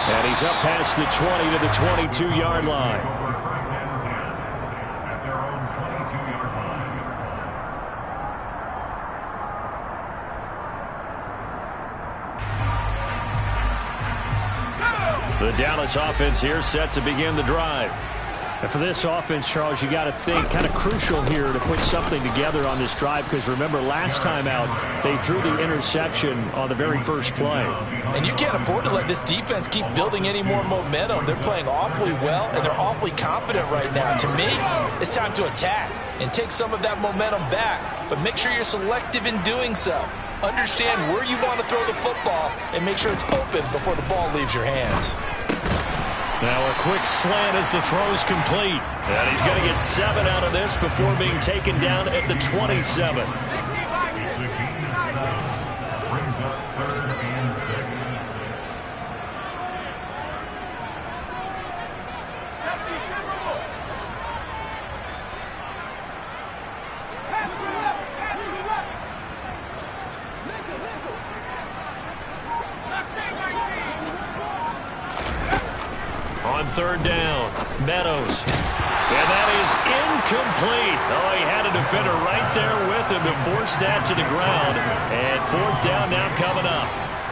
And he's up past the 20 to the 22-yard line. The Dallas offense here set to begin the drive. And for this offense, Charles, you got to think kind of crucial here to put something together on this drive, because remember last time out they threw the interception on the very first play. And you can't afford to let this defense keep building any more momentum. They're playing awfully well and they're awfully confident right now. To me, it's time to attack and take some of that momentum back, but make sure you're selective in doing so. Understand where you want to throw the football and make sure it's open before the ball leaves your hands. Now a quick slant as the throw's complete. And he's going to get 7 out of this before being taken down at the 27. On third down, Meadows. And that is incomplete. Oh, he had a defender right there with him to force that to the ground. And fourth down now coming up.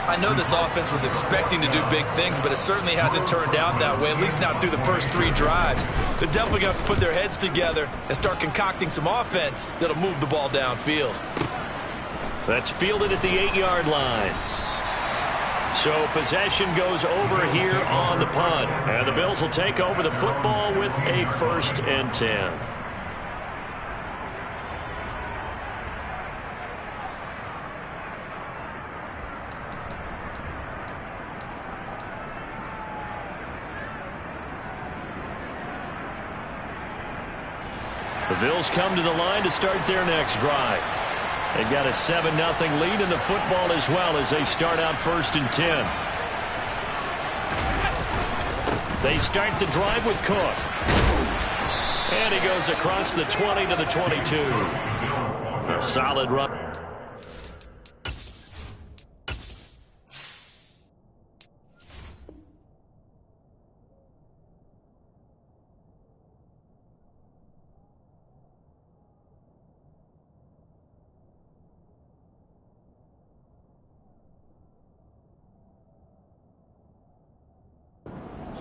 I know this offense was expecting to do big things, but it certainly hasn't turned out that way, at least not through the first 3 drives. They're definitely going to have to put their heads together and start concocting some offense that'll move the ball downfield. That's fielded at the 8-yard line. So possession goes over here on the punt. And the Bills will take over the football with a 1st and 10. The Bills come to the line to start their next drive. They've got a 7-0 lead in the football as well as they start out 1st and 10. They start the drive with Cook. And he goes across the 20 to the 22. A solid run.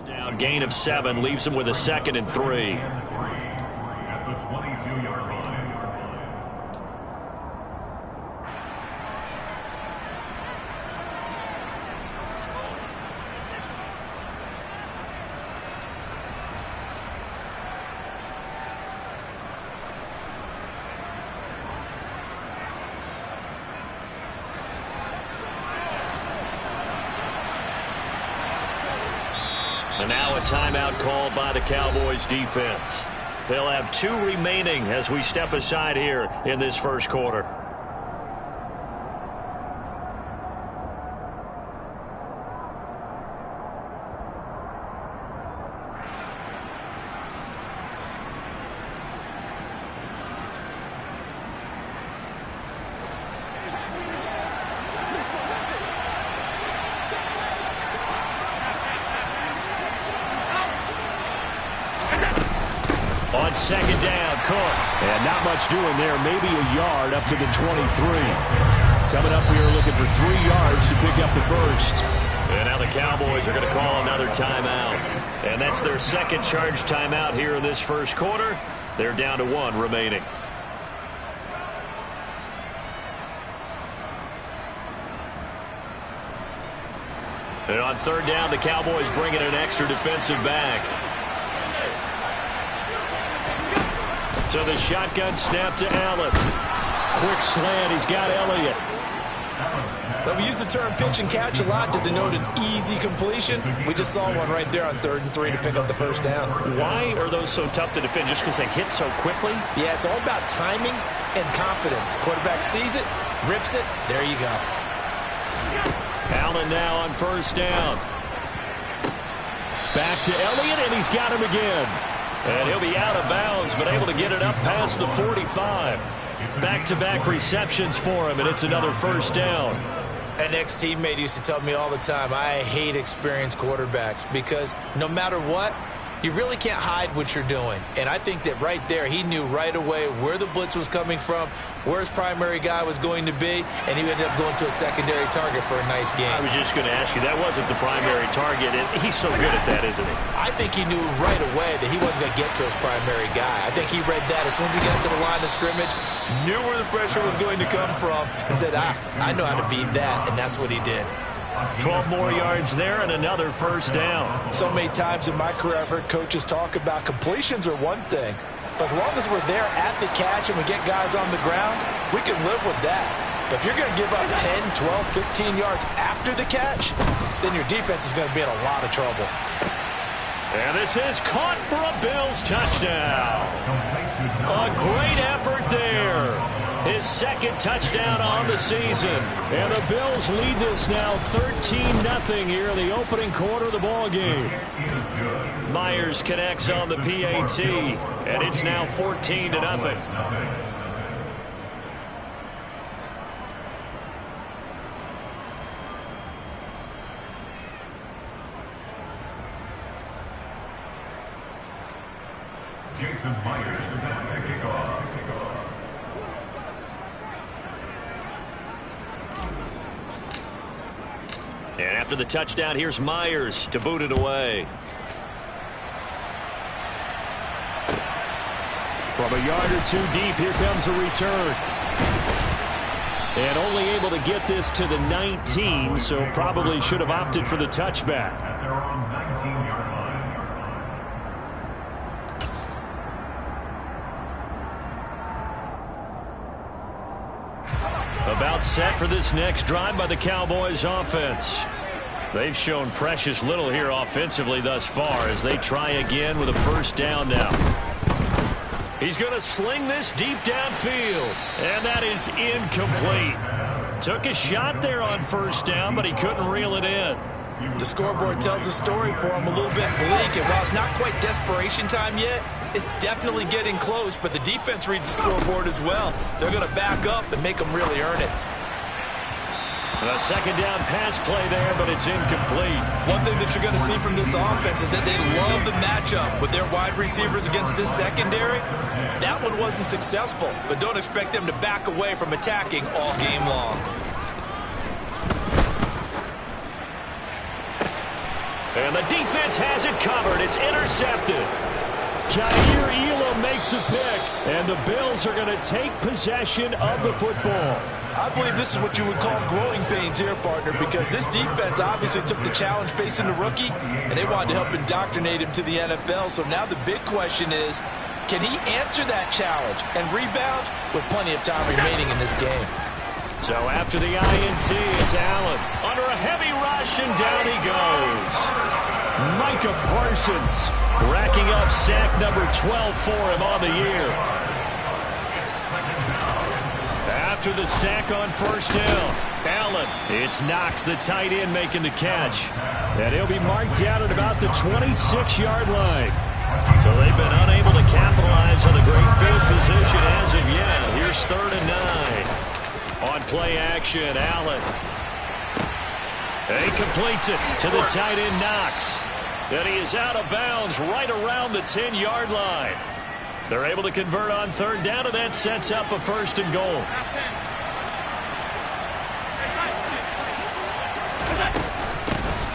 Down, gain of 7, leaves him with a 2nd and 3. At the 22-yard line. And now a timeout called by the Cowboys defense. They'll have 2 remaining as we step aside here in this first quarter. On 2nd down, Cook. And not much doing there. Maybe a yard up to the 23. Coming up here looking for 3 yards to pick up the first. And now the Cowboys are going to call another timeout. And that's their 2nd charge timeout here in this first quarter. They're down to 1 remaining. And on 3rd down, the Cowboys bring in an extra defensive back. So the shotgun snap to Allen. Quick slant. He's got Elliott. But we use the term pitch and catch a lot to denote an easy completion. We just saw one right there on 3rd and 3 to pick up the first down. Why are those so tough to defend? Just because they hit so quickly? Yeah, it's all about timing and confidence. Quarterback sees it, rips it, there you go. Allen now on 1st down. Back to Elliott, and he's got him again. And he'll be out of bounds, but able to get it up past the 45. Back-to-back receptions for him, and it's another 1st down. My next teammate used to tell me all the time, I hate experienced quarterbacks because no matter what, you really can't hide what you're doing. And I think that right there, he knew right away where the blitz was coming from, where his primary guy was going to be, and he ended up going to a secondary target for a nice game. I was just going to ask you, that wasn't the primary target, and he's so good at that, isn't he? I think he knew right away that he wasn't going to get to his primary guy. I think he read that as soon as he got to the line of scrimmage, knew where the pressure was going to come from, and said, I know how to beat that, and that's what he did. 12 more yards there and another first down. So many times in my career I've heard coaches talk about completions are one thing, but as long as we're there at the catch and we get guys on the ground, we can live with that. But if you're going to give up 10, 12, 15 yards after the catch, then your defense is going to be in a lot of trouble. And this is caught for a Bills touchdown. A great effort there. His second touchdown on the season. And the Bills lead this now 13-0 here in the opening quarter of the ball game. Myers connects on the PAT, and it's now 14-0. Jason Myers set to kick off. And after the touchdown, here's Myers to boot it away. From a yard or two deep, here comes a return. And only able to get this to the 19, so probably should have opted for the touchback. At their own 19-yard line. About set for this next drive by the Cowboys offense. They've shown precious little here offensively thus far as they try again with a first down now. He's going to sling this deep downfield, and that is incomplete. Took a shot there on first down, but he couldn't reel it in. The scoreboard tells a story for him, a little bit bleak, and while it's not quite desperation time yet, it's definitely getting close, but the defense reads the scoreboard as well. They're going to back up and make them really earn it. A second down pass play there, but it's incomplete. One thing that you're going to see from this offense is that they love the matchup with their wide receivers against this secondary. That one wasn't successful, but don't expect them to back away from attacking all game long. And the defense has it covered. It's intercepted. Jair Elam makes a pick, and the Bills are going to take possession of the football. I believe this is what you would call growing pains here, partner, because this defense obviously took the challenge facing the rookie, and they wanted to help indoctrinate him to the NFL. So now the big question is, can he answer that challenge and rebound with plenty of time remaining in this game? So after the INT, it's Allen under a heavy rush, and down he goes. Micah Parsons racking up sack number 12 for him on the year. After the sack on first down, Allen. It's Knox, the tight end, making the catch. And he'll be marked down at about the 26-yard line. So they've been unable to capitalize on the great field position as of yet. Here's 3rd and 9. On play action, Allen. And he completes it to the tight end, Knox. And he is out of bounds right around the 10-yard line. They're able to convert on 3rd down, and that sets up a 1st and goal.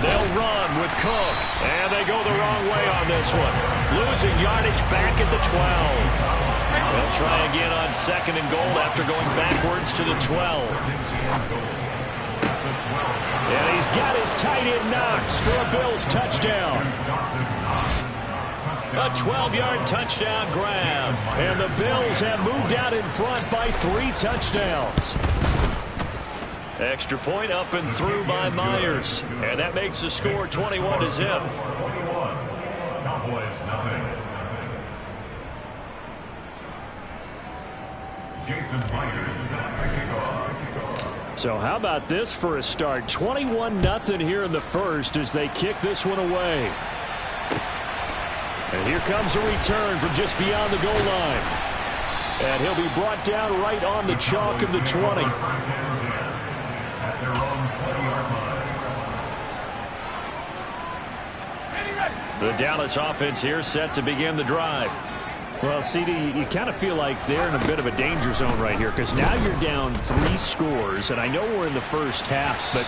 They'll run with Cook, and they go the wrong way on this one. Losing yardage back at the 12. They'll try again on 2nd and goal after going backwards to the 12. And he's got his tight end Knox for a Bills touchdown. A 12-yard touchdown grab. And the Bills have moved out in front by 3 touchdowns. Extra point up and through by Myers. And that makes the score 21-0. Cowboys nothing. Jason Myers set to kick off. So how about this for a start? 21-0 here in the first as they kick this one away. And here comes a return from just beyond the goal line. And he'll be brought down right on the chalk of the 20. At their own The Dallas offense here set to begin the drive. Well, CD, you kind of feel like they're in a bit of a danger zone right here because now you're down 3 scores, and I know we're in the first half, but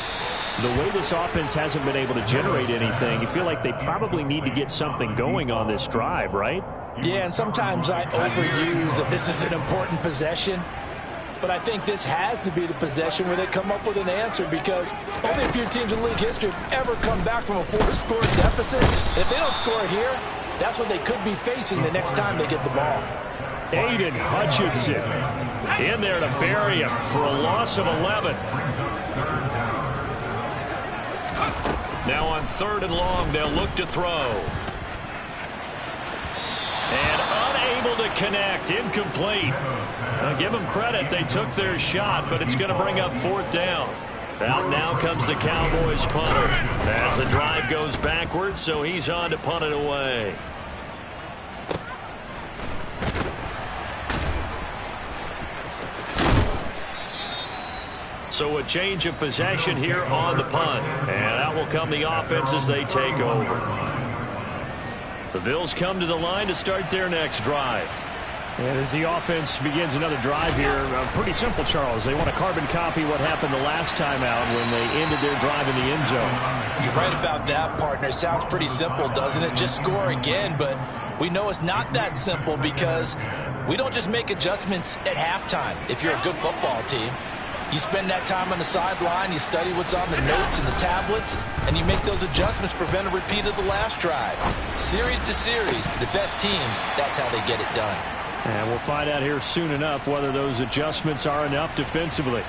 the way this offense hasn't been able to generate anything, you feel like they probably need to get something going on this drive, right? Yeah, and sometimes I overuse that this is an important possession. But I think this has to be the possession where they come up with an answer because only a few teams in league history have ever come back from a 4-score deficit. And if they don't score here, that's what they could be facing the next time they get the ball. Aiden Hutchinson in there to bury him for a loss of 11. Now on 3rd and long, they'll look to throw. And unable to connect, incomplete. Now give them credit, they took their shot, but it's going to bring up 4th down. Out now comes the Cowboys punter as the drive goes backwards, so he's on to punt it away. So a change of possession here on the punt, and out will come the offense as they take over. The Bills come to the line to start their next drive. And as the offense begins another drive here, pretty simple, Charles. They want to carbon copy what happened the last time out when they ended their drive in the end zone. You're right about that, partner. It sounds pretty simple, doesn't it? Just score again, but we know it's not that simple because we don't just make adjustments at halftime if you're a good football team. You spend that time on the sideline, you study what's on the notes and the tablets, and you make those adjustments to prevent a repeat of the last drive. Series to series, the best teams, that's how they get it done. And we'll find out here soon enough whether those adjustments are enough defensively.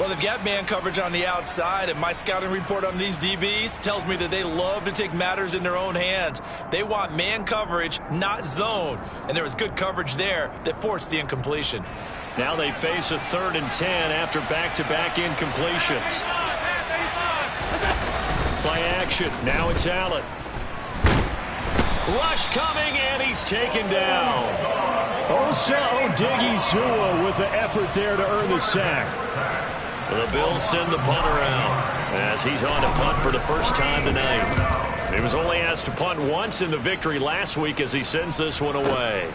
Well, they've got man coverage on the outside, and my scouting report on these DBs tells me that they love to take matters in their own hands. They want man coverage, not zone, and there was good coverage there that forced the incompletion. Now they face a 3rd and 10 after back-to-back incompletions. Play action. Now it's Allen. Rush coming, and he's taken down. Osa Odighizuwa with the effort there to earn the sack. The Bills send the punter out as he's on to punt for the first time tonight. He was only asked to punt once in the victory last week as he sends this one away.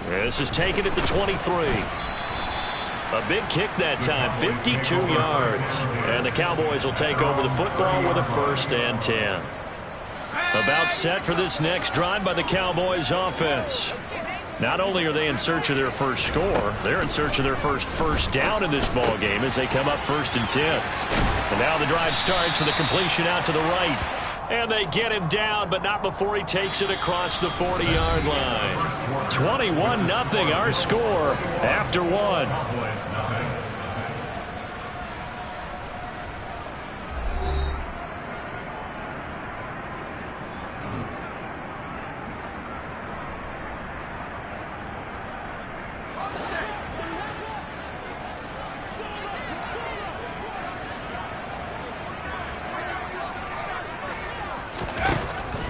This is taken at the 23. A big kick that time, 52 yards. And the Cowboys will take over the football with a 1st and 10. About set for this next drive by the Cowboys offense. Not only are they in search of their first score, they're in search of their first down in this ball game as they come up 1st and 10. And now the drive starts with a completion out to the right. And they get him down, but not before he takes it across the 40-yard line. 21-0 our score after 1.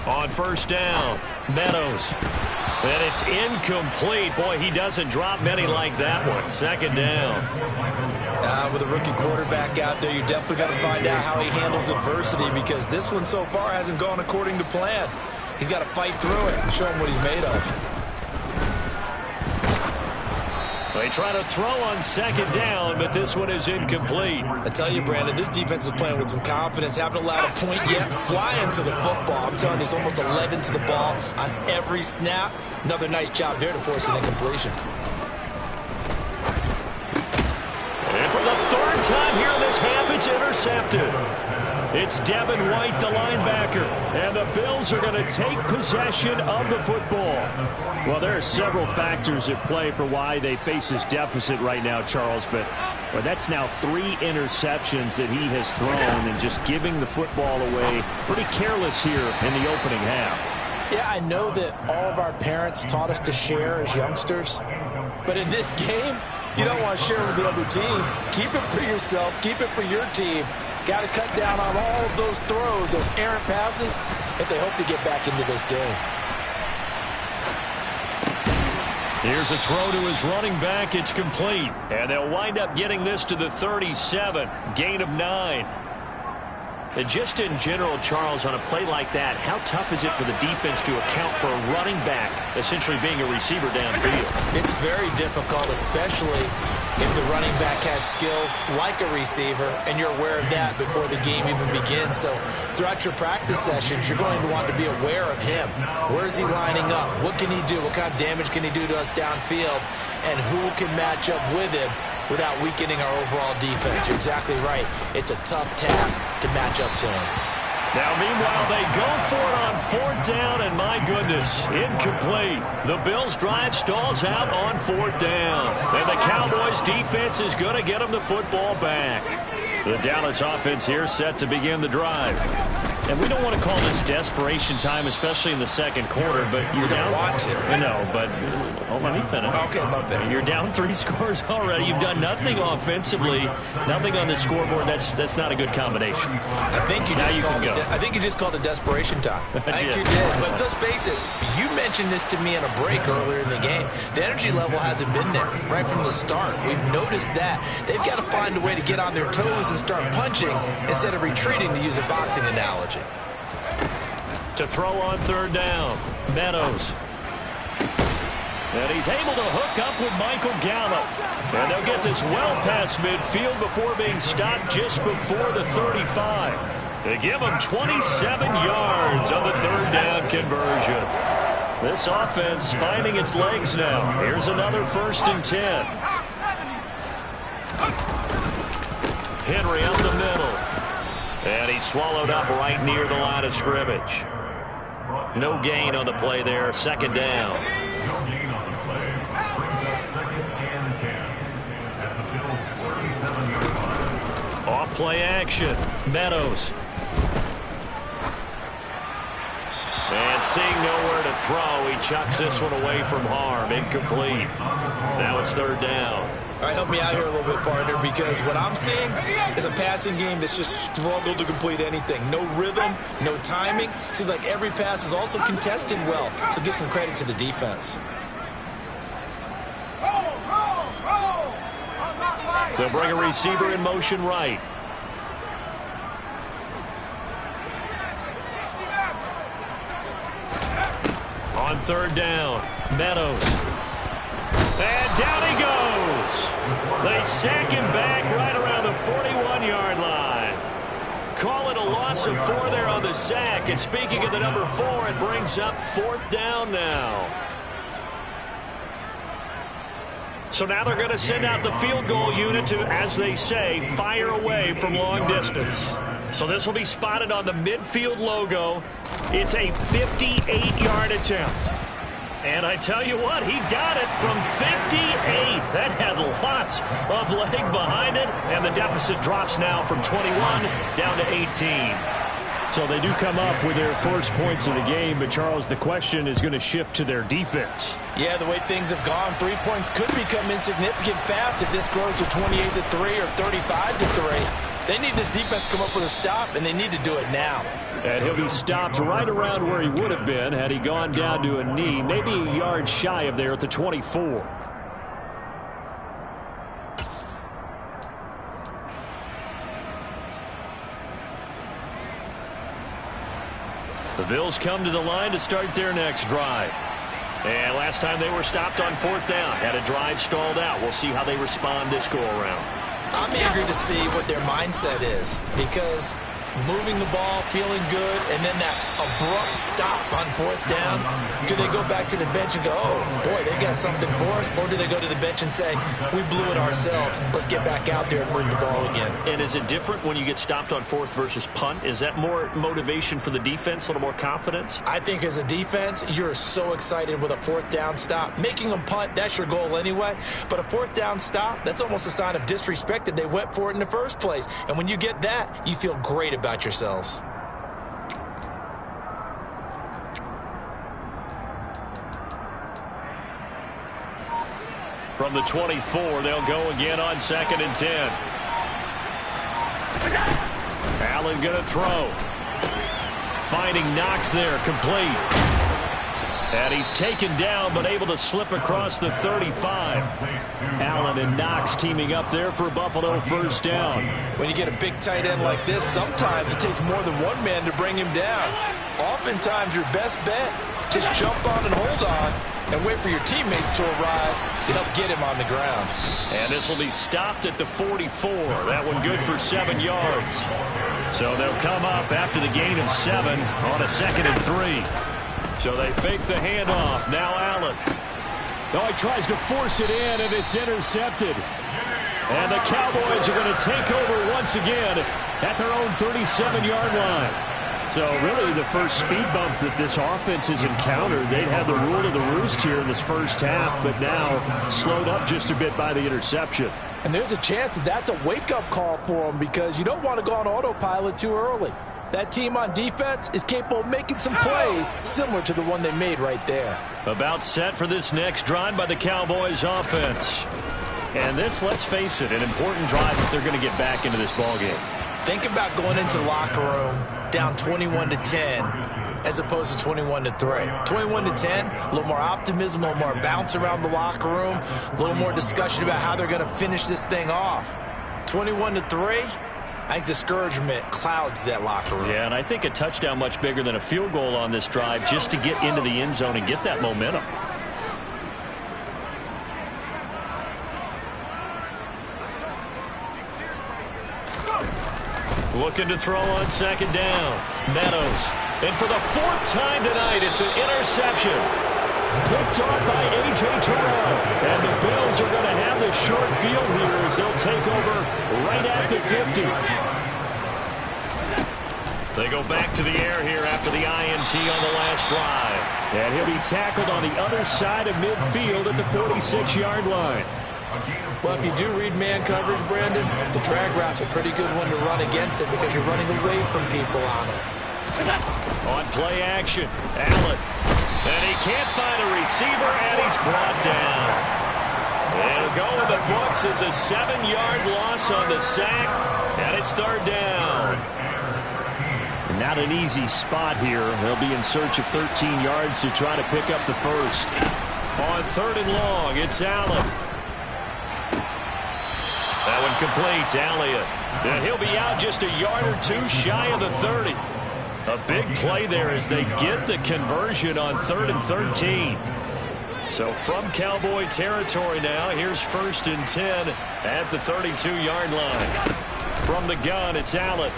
On 1st down, Meadows. And it's incomplete. Boy, he doesn't drop many like that one. 2nd down. With a rookie quarterback out there, you're definitely going to find out how he handles adversity because this one so far hasn't gone according to plan. He's got to fight through it and show him what he's made of. They try to throw on 2nd down, but this one is incomplete. I tell you, Brandon, this defense is playing with some confidence. Haven't allowed a point yet. Flying to the football. I'm telling you, it's almost 11 to the ball on every snap. Another nice job there to force an incompletion. And for the 3rd time here in this half, it's intercepted. It's Devin White, the linebacker, and the Bills are going to take possession of the football. Well, there are several factors at play for why they face this deficit right now, Charles, but that's now 3 interceptions that he has thrown and just giving the football away pretty careless here in the opening half. Yeah, I know that all of our parents taught us to share as youngsters, but in this game, you don't want to share with the other team. Keep it for yourself. Keep it for your team. Got to cut down on all of those throws, those errant passes, if they hope to get back into this game. Here's a throw to his running back. It's complete. And they'll wind up getting this to the 37. Gain of 9. And just in general, Charles, on a play like that, how tough is it for the defense to account for a running back essentially being a receiver downfield? It's very difficult, especially if the running back has skills like a receiver, and you're aware of that before the game even begins. So throughout your practice sessions, you're going to want to be aware of him. Where is he lining up? What can he do? What kind of damage can he do to us downfield? And who can match up with him without weakening our overall defense? You're exactly right. It's a tough task to match up to him. Now, meanwhile, they go for it on 4th down, and my goodness, incomplete. The Bills' drive stalls out on 4th down. And the Cowboys' defense is going to get them the football back. The Dallas offense here set to begin the drive. And we don't want to call this desperation time, especially in the second quarter, but you're down. Want to. No, but let me finish. Okay, my bad. You're down 3 scores already. You've done nothing offensively, nothing on the scoreboard. That's not a good combination. I think you just called it desperation time. I think you did. But let's face it, you mentioned this to me in a break earlier in the game. The energy level hasn't been there right from the start. We've noticed that. They've got to find a way to get on their toes and start punching instead of retreating, to use a boxing analogy. To throw on 3rd down, Meadows. And he's able to hook up with Michael Gallup. And they'll get this well past midfield before being stopped just before the 35. They give him 27 yards on the 3rd down conversion. This offense finding its legs now. Here's another 1st and 10. Henry up the middle. And he's swallowed up right near the line of scrimmage. No gain on the play there. 2nd down. No gain on the play. Brings us 2nd and 10 at the Bills' 37-yard line. Off play action. Meadows. And seeing nowhere to throw, he chucks this one away from harm. Incomplete. Now it's 3rd down. All right, help me out here a little bit, partner, because what I'm seeing is a passing game that's just struggled to complete anything. No rhythm, no timing. Seems like every pass is also contested well, so give some credit to the defense. They'll bring a receiver in motion right. On 3rd down, Meadows. And down he goes. They sack him back right around the 41-yard line. Call it a loss of 4 there on the sack. And speaking of the number 4, it brings up 4th down now. So now they're going to send out the field goal unit to, as they say, fire away from long distance. So this will be spotted on the midfield logo. It's a 58-yard attempt. And I tell you what, he got it from 58. That had lots of leg behind it. And the deficit drops now from 21 down to 18. So they do come up with their first points of the game. But, Charles, the question is going to shift to their defense. Yeah, the way things have gone, 3 points could become insignificant fast if this grows to 28-3 or 35-3. They need this defense to come up with a stop, and they need to do it now. And he'll be stopped right around where he would have been had he gone down to a knee, maybe a yard shy of there at the 24. The Bills come to the line to start their next drive. And last time they were stopped on 4th down, had a drive stalled out. We'll see how they respond this go-around. I'm eager to see what their mindset is, because moving the ball, feeling good, and then that abrupt stop on 4th down, do they go back to the bench and go, oh, boy, they got something for us? Or do they go to the bench and say, we blew it ourselves, let's get back out there and move the ball again? And is it different when you get stopped on 4th versus punt? Is that more motivation for the defense, a little more confidence? I think as a defense, you're so excited with a 4th down stop. Making them punt, that's your goal anyway. But a 4th down stop, that's almost a sign of disrespect that they went for it in the first place. And when you get that, you feel great about yourselves. From the 24, they'll go again on 2nd and 10. Allen going to throw. Finding Knox there, complete. And he's taken down, but able to slip across the 35. Allen and Knox teaming up there for Buffalo first down. When you get a big tight end like this, sometimes it takes more than one man to bring him down. Oftentimes, your best bet, just jump on and hold on and wait for your teammates to arrive to help get him on the ground. And this will be stopped at the 44. That one good for 7 yards. So they'll come up after the gain of 7 on a 2nd and 3. So they fake the handoff. Now Allen. Oh, he tries to force it in, and it's intercepted. And the Cowboys are going to take over once again at their own 37-yard line. So really the first speed bump that this offense has encountered, they'd had the rule of the roost here in this first half, but now slowed up just a bit by the interception. And there's a chance that that's a wake-up call for them because you don't want to go on autopilot too early. That team on defense is capable of making some plays similar to the one they made right there. About set for this next drive by the Cowboys offense. And this, let's face it, an important drive if they're going to get back into this ballgame. Think about going into the locker room down 21-10 as opposed to 21-3. 21-10, a little more optimism, a little more bounce around the locker room, a little more discussion about how they're going to finish this thing off. 21-3. I think discouragement clouds that locker room. Yeah, and I think a touchdown much bigger than a field goal on this drive just to get into the end zone and get that momentum. Looking to throw on 2nd down. Meadows. And for the 4th time tonight, it's an interception. Picked off by A.J. Terrell. And the Bills are going to have the short field here as they'll take over right at the 50. They go back to the air here after the INT on the last drive. And he'll be tackled on the other side of midfield at the 46-yard line. Well, if you do read man coverage, Brandon, the drag route's a pretty good one to run against it because you're running away from people on it. On play action, Allen. And he can't find a receiver, and he's brought down. It'll go in the books as a 7-yard loss on the sack, and it's 3rd down. Not an easy spot here. They'll be in search of 13 yards to try to pick up the first. On 3rd and long, it's Allen. That one complete to Elliott. And he'll be out just a yard or two shy of the 30. A big play there as they get the conversion on 3rd and 13. So from Cowboy territory now, here's 1st and 10 at the 32-yard line. From the gun, it's Allen.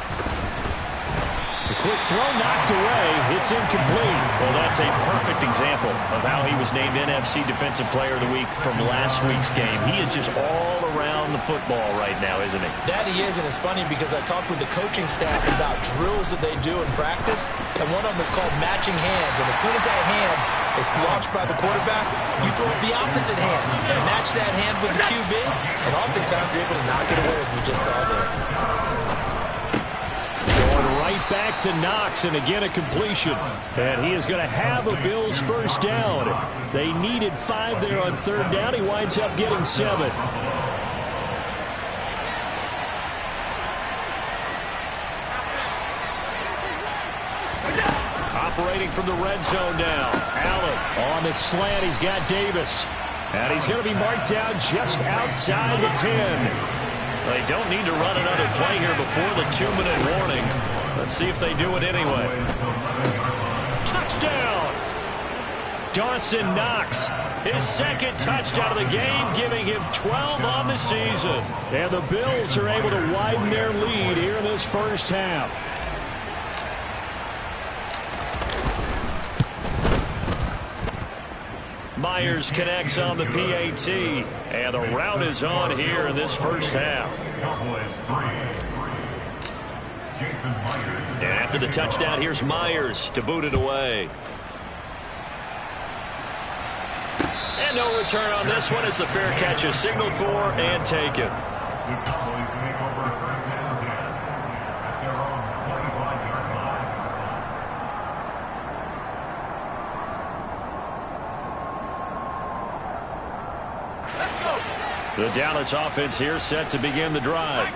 A quick throw knocked away. It's incomplete. Well, that's a perfect example of how he was named NFC Defensive Player of the Week from last week's game. He is just all around the football right now, isn't he? That he is, and it's funny because I talked with the coaching staff about drills that they do in practice, and one of them is called matching hands. And as soon as that hand is launched by the quarterback, you throw up the opposite hand and match that hand with the QB, and oftentimes you're able to knock it away as we just saw there. Going right back to Knox, and again a completion. And he is going to have a Bills first down. They needed 5 there on 3rd down. He winds up getting 7. Operating from the red zone now. Allen on the slant. He's got Davis. And he's going to be marked down just outside the 10. They don't need to run another play here before the 2-minute warning. Let's see if they do it anyway. Touchdown! Dawson Knox, his 2nd touchdown of the game, giving him 12 on the season. And the Bills are able to widen their lead here in this first half. Myers connects on the PAT, and the route is on here in this first half. And after the touchdown, here's Myers to boot it away. And no return on this one as the fair catch is signaled for and taken. The Cowboys take over 1st and 10 at their own 25-yard line. The Dallas offense here set to begin the drive.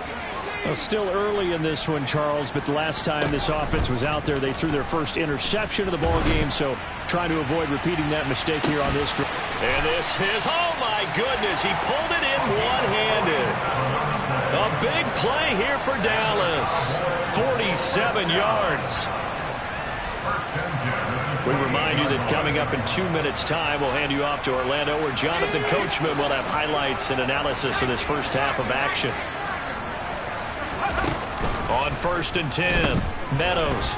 Well, still early in this one, Charles, but the last time this offense was out there, they threw their first interception of the ball game, so trying to avoid repeating that mistake here on this drive. And this is, oh my goodness, he pulled it in one-handed. A big play here for Dallas. 47 yards. We remind you that coming up in 2 minutes' time, we'll hand you off to Orlando, where Jonathan Coachman will have highlights and analysis of this first half of action. On 1st and 10, Meadows.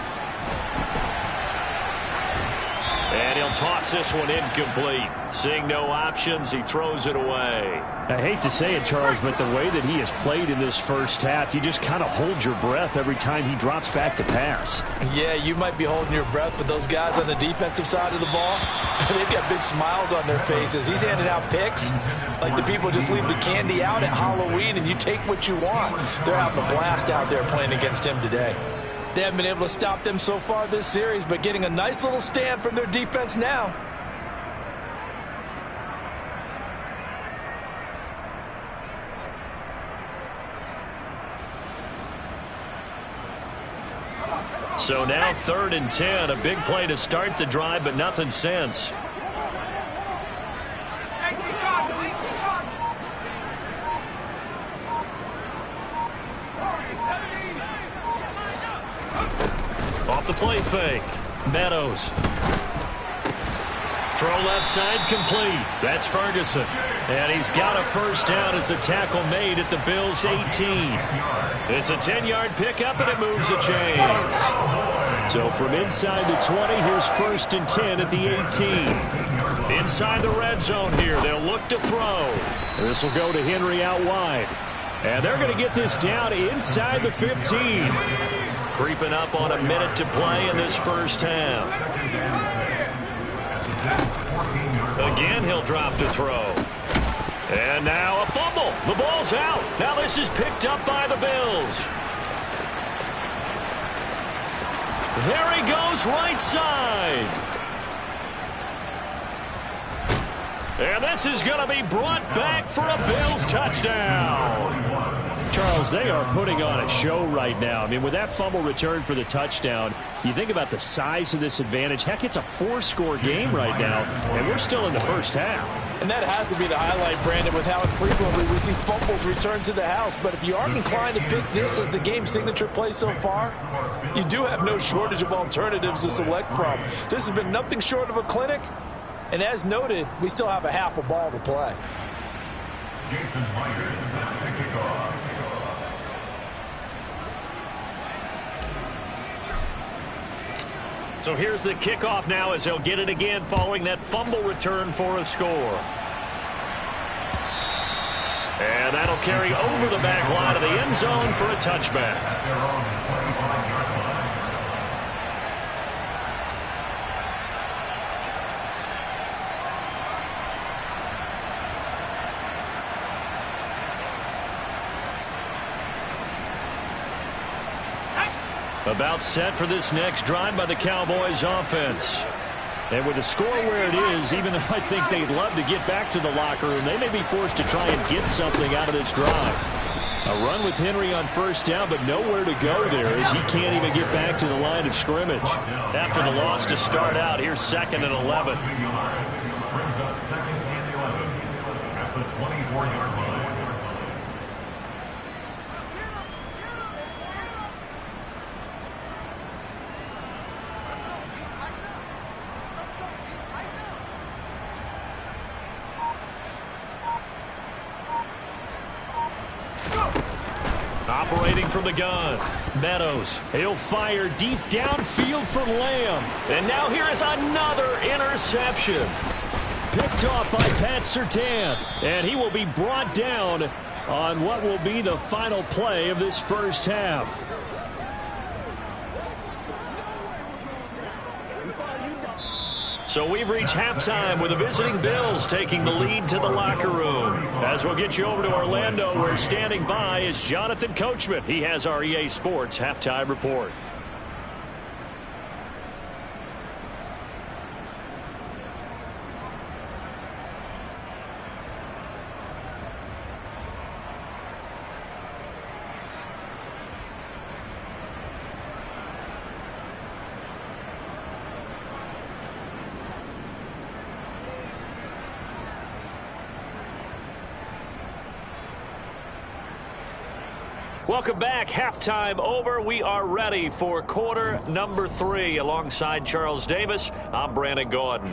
And he'll toss this one incomplete. Seeing no options, he throws it away. I hate to say it, Charles, but the way that he has played in this first half, you just kind of hold your breath every time he drops back to pass. Yeah, you might be holding your breath, but those guys on the defensive side of the ball, they've got big smiles on their faces. He's handing out picks like the people just leave the candy out at Halloween and you take what you want. They're having a blast out there playing against him today. They haven't been able to stop them so far this series, but getting a nice little stand from their defense now. So now 3rd and 10, a big play to start the drive, but nothing since. Off the play fake. Meadows. Throw left side complete. That's Ferguson. And he's got a first down as the tackle made at the Bills' 18. It's a 10-yard pickup, and it moves the chains. So from inside the 20, here's 1st and 10 at the 18. Inside the red zone here, they'll look to throw. This will go to Henry out wide. And they're going to get this down inside the 15. Creeping up on a minute to play in this first half. Again, he'll drop to throw. And now a fumble. The ball's out. Now this is picked up by the Bills. There he goes, right side. And this is going to be brought back for a Bills touchdown. Charles, they are putting on a show right now. I mean, with that fumble return for the touchdown, you think about the size of this advantage. Heck, it's a 4-score game right now, and we're still in the first half. And that has to be the highlight, Brandon, with how infrequently we see fumbles return to the house. But if you are inclined to pick this as the game signature play so far, you do have no shortage of alternatives to select from. This has been nothing short of a clinic. And as noted, we still have a half a ball to play. Jason Myers set to kick off. So here's the kickoff now as they'll get it again following that fumble return for a score. And that'll carry over the back line of the end zone for a touchback. At their own 25-yard line. About set for this next drive by the Cowboys offense. And with the score where it is, even though I think they'd love to get back to the locker room, they may be forced to try and get something out of this drive. A run with Henry on first down, but nowhere to go there as he can't even get back to the line of scrimmage. After the loss to start out, here's 2nd and 11. Brings up 2nd and 11 at the 24-yard line. Operating from the gun, Meadows. He'll fire deep downfield for Lamb. And now here is another interception. Picked off by Pat Surtain. And he will be brought down on what will be the final play of this first half. So we've reached halftime with the visiting Bills taking the lead to the locker room. As we'll get you over to Orlando, where standing by is Jonathan Coachman. He has our EA Sports halftime report. Welcome back. Halftime over. We are ready for quarter number 3. Alongside Charles Davis, I'm Brandon Gordon.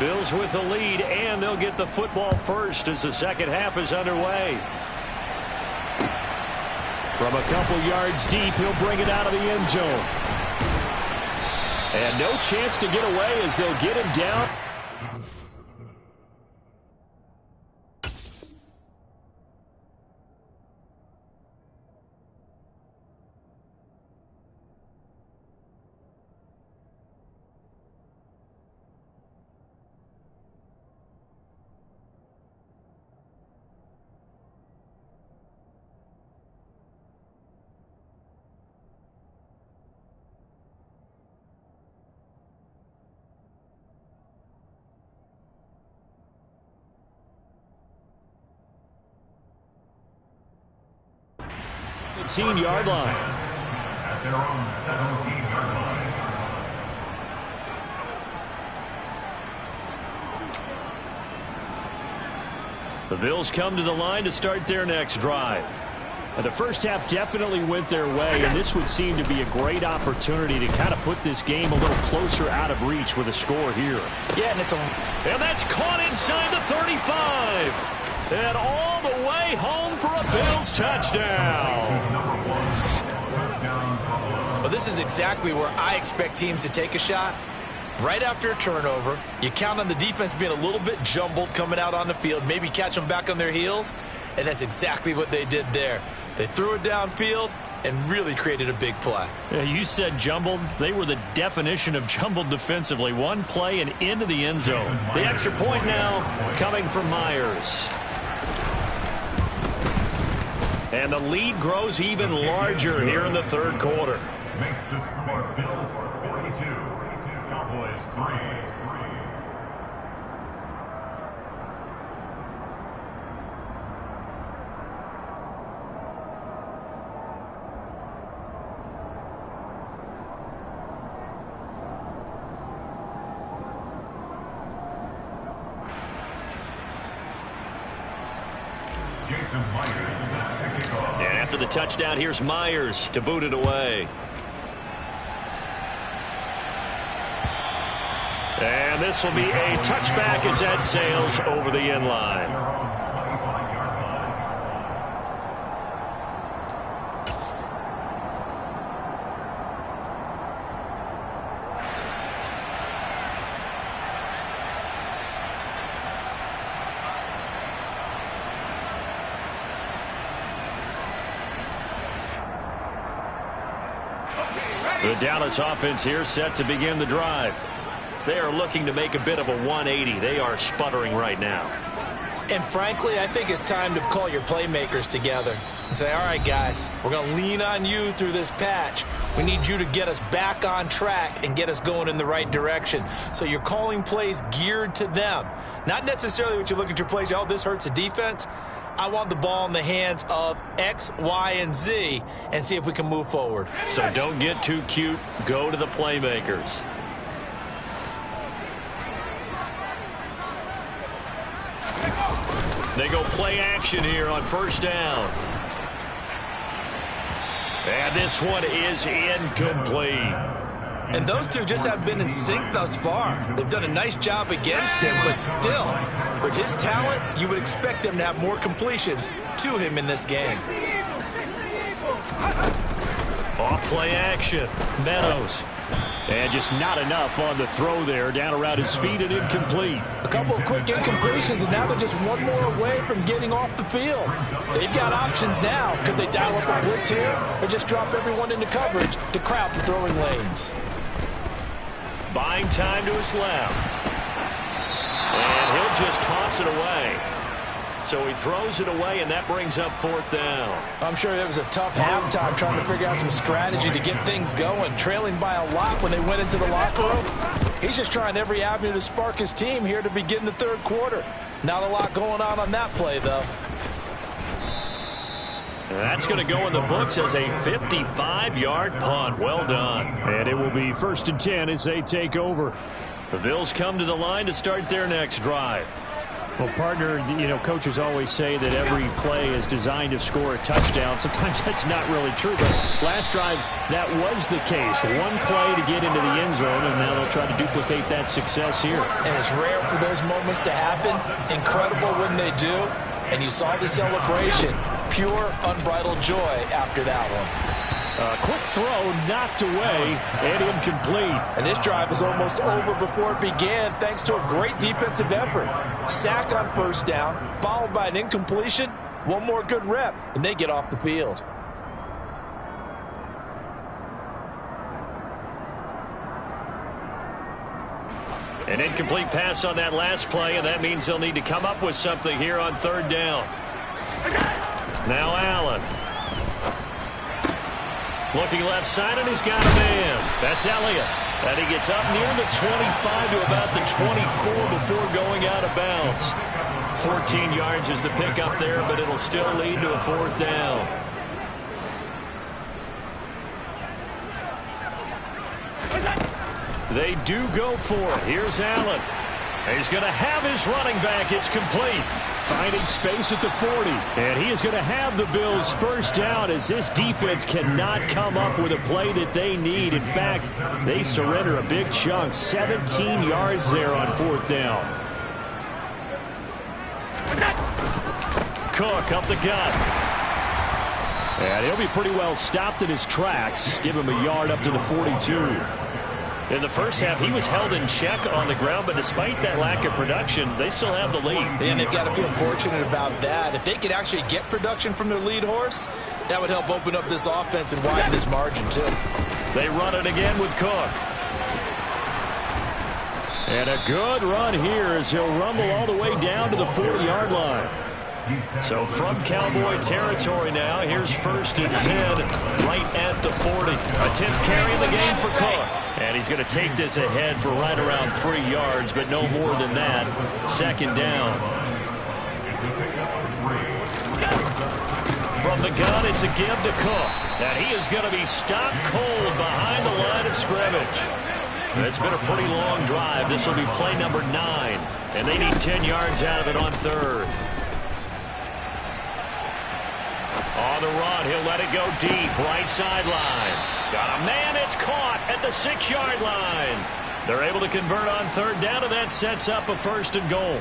Bills with the lead, and they'll get the football first as the second half is underway. From a couple yards deep, he'll bring it out of the end zone. And no chance to get away as they'll get him down. Yard line. At their own 17-yard line. The Bills come to the line to start their next drive. And the first half definitely went their way, and this would seem to be a great opportunity to kind of put this game a little closer out of reach with a score here. Yeah, and that's caught inside the 35. And all the way home for a Bills touchdown. Well, this is exactly where I expect teams to take a shot. Right after a turnover, you count on the defense being a little bit jumbled coming out on the field, maybe catch them back on their heels, and that's exactly what they did there. They threw it downfield and really created a big play. Yeah, you said jumbled. They were the definition of jumbled defensively. One play and into the end zone. The extra point now coming from Myers. And the lead grows even larger here in the third quarter. Makes the score Bills 42, Cowboys 3. And after the touchdown, here's Myers to boot it away. And this will be a touchback as that sails over the end line. The Dallas offense here set to begin the drive. They are looking to make a bit of a 180. They are sputtering right now. And frankly, I think it's time to call your playmakers together and say, all right, guys, we're going to lean on you through this patch. We need you to get us back on track and get us going in the right direction. So you're calling plays geared to them. Not necessarily what you look at your plays, oh, this hurts the defense. I want the ball in the hands of X, Y, and Z and see if we can move forward. So don't get too cute. Go to the playmakers. They go play action here on first down. And this one is incomplete. And those two just haven't been in sync thus far. They've done a nice job against him, but still, with his talent, you would expect them to have more completions to him in this game. Off play action. Meadows. And just not enough on the throw there. Down around his feet and incomplete. A couple of quick incompletions, and now they're just one more away from getting off the field. They've got options now. Could they dial up a blitz here or just drop everyone into coverage to crowd the throwing lanes? Buying time to his left. And he'll just toss it away. So he throws it away, and that brings up fourth down. I'm sure it was a tough halftime trying to figure out some strategy to get things going. Trailing by a lot when they went into the locker room. He's just trying every avenue to spark his team here to begin the third quarter. Not a lot going on that play, though. That's going to go in the books as a 55-yard punt. Well done. And it will be 1st and 10 as they take over. The Bills come to the line to start their next drive. Well, partner, coaches always say that every play is designed to score a touchdown. Sometimes that's not really true, but last drive, that was the case. One play to get into the end zone, and now they'll try to duplicate that success here. And it's rare for those moments to happen. Incredible when they do. And you saw the celebration. Pure, unbridled joy after that one. A quick throw knocked away and incomplete. And this drive is almost over before it began thanks to a great defensive effort. Sack on first down, followed by an incompletion. One more good rep, and they get off the field. An incomplete pass on that last play, and that means they'll need to come up with something here on third down. Now Allen. Looking left side, and he's got a man. That's Elliott. And he gets up near the 25 to about the 24 before going out of bounds. 14 yards is the pickup there, but it'll still lead to a fourth down. They do go for it. Here's Allen. He's going to have his running back. It's complete. Finding space at the 40. And he is going to have the Bills first down as this defense cannot come up with a play that they need. In fact, they surrender a big chunk. 17 yards there on fourth down. Cook up the gut. And he'll be pretty well stopped in his tracks. Give him a yard up to the 42. In the first half, he was held in check on the ground, but despite that lack of production, they still have the lead. And they've got to feel fortunate about that. If they could actually get production from their lead horse, that would help open up this offense and widen this margin, too. They run it again with Cook. And a good run here as he'll rumble all the way down to the 40-yard line. So from Cowboy territory now, here's 1st and 10 right at the 40. A 10th carry in the game for Cook. And he's going to take this ahead for right around 3 yards, but no more than that. Second down. From the gun, it's a give to Cook. And he is going to be stopped cold behind the line of scrimmage. It's been a pretty long drive. This will be play number 9. And they need 10 yards out of it on third. On the run, he'll let it go deep, right sideline. Got a man, it's caught at the 6-yard line. They're able to convert on third down, and that sets up a 1st and goal.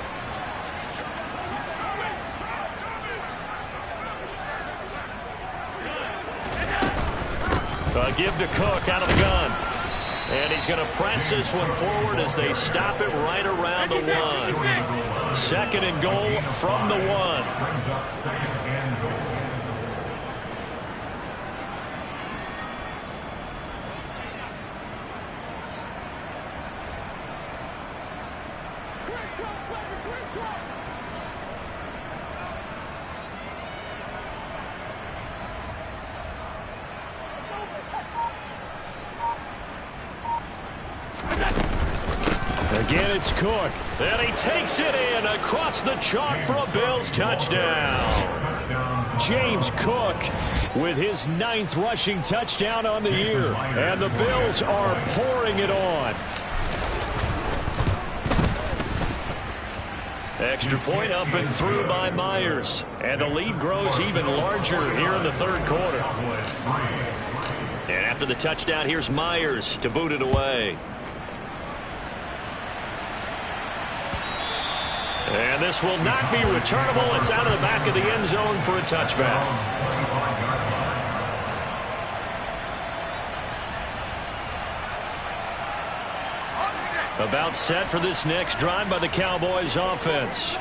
A give to Cook out of the gun. And he's going to press this one forward as they stop it right around the 1. 2nd and goal from the 1. Again, it's Cook. And he takes it in across the chalk for a Bills touchdown. James Cook with his 9th rushing touchdown on the year. And the Bills are pouring it on. Extra point up and through by Myers. And the lead grows even larger here in the third quarter. And after the touchdown, here's Myers to boot it away. And this will not be returnable. It's out of the back of the end zone for a touchback. About set for this next drive by the Cowboys offense.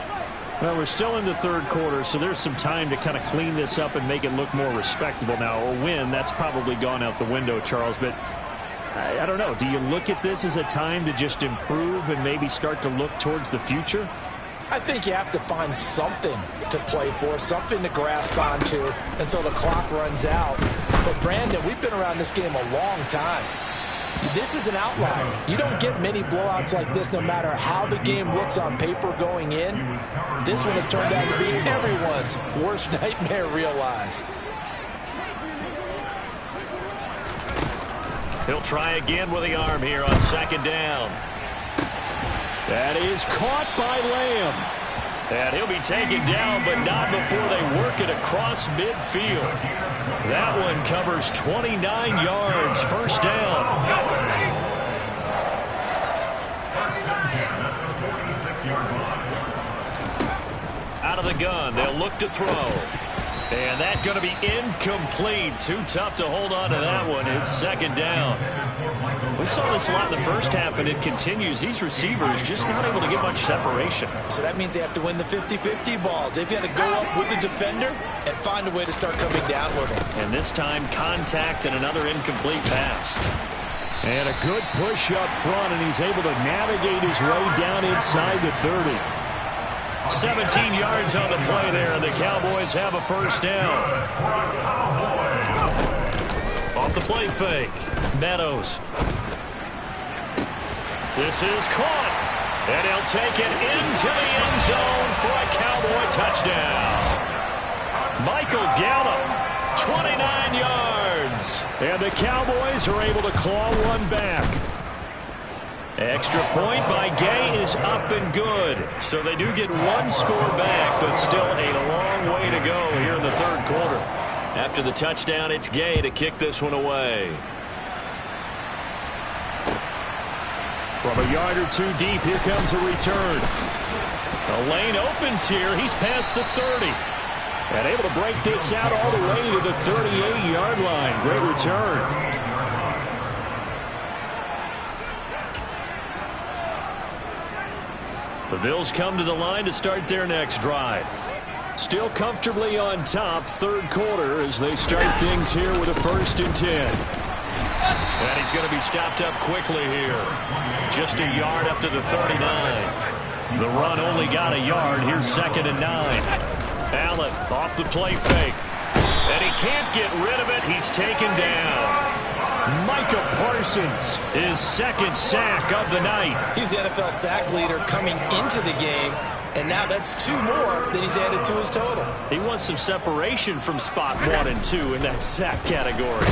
Well, we're still in the third quarter, so there's some time to kind of clean this up and make it look more respectable. Now, a win, that's probably gone out the window, Charles, but I don't know. Do you look at this as a time to just improve and maybe start to look towards the future? I think you have to find something to play for, something to grasp onto until the clock runs out. But, Brandon, we've been around this game a long time. This is an outlier. You don't get many blowouts like this no matter how the game looks on paper going in. This one has turned out to be everyone's worst nightmare realized. He'll try again with the arm here on 2nd down. That is caught by Lamb. And he'll be taken down, but not before they work it across midfield. That one covers 29 yards. First down. Out of the gun, they'll look to throw. And that's going to be incomplete. Too tough to hold on to that one. It's second down. We saw this a lot in the first half, and it continues. These receivers just not able to get much separation. So that means they have to win the 50-50 balls. They've got to go up with the defender and find a way to start coming down with them. And this time, contact and another incomplete pass. And a good push up front, and he's able to navigate his way down inside the 30. 17 yards on the play there, and the Cowboys have a first down. Off the play fake. Meadows. This is caught. And he'll take it into the end zone for a Cowboy touchdown. Michael Gallup, 29 yards. And the Cowboys are able to claw one back. Extra point by Gay is up and good. So they do get one score back, but still a long way to go here in the third quarter. After the touchdown, it's Gay to kick this one away. From a yard or two deep, here comes a return. The lane opens here. He's past the 30. And able to break this out all the way to the 38-yard line. Great return. The Bills come to the line to start their next drive. Still comfortably on top, third quarter, as they start things here with a 1st and 10. And he's going to be stopped up quickly here. Just a yard up to the 39. The run only got a yard. Here's 2nd and 9. Allen off the play fake. And he can't get rid of it. He's taken down. Micah Parsons, his 2nd sack of the night. He's the NFL sack leader coming into the game, and now that's 2 more that he's added to his total. He wants some separation from spot 1 and 2 in that sack category.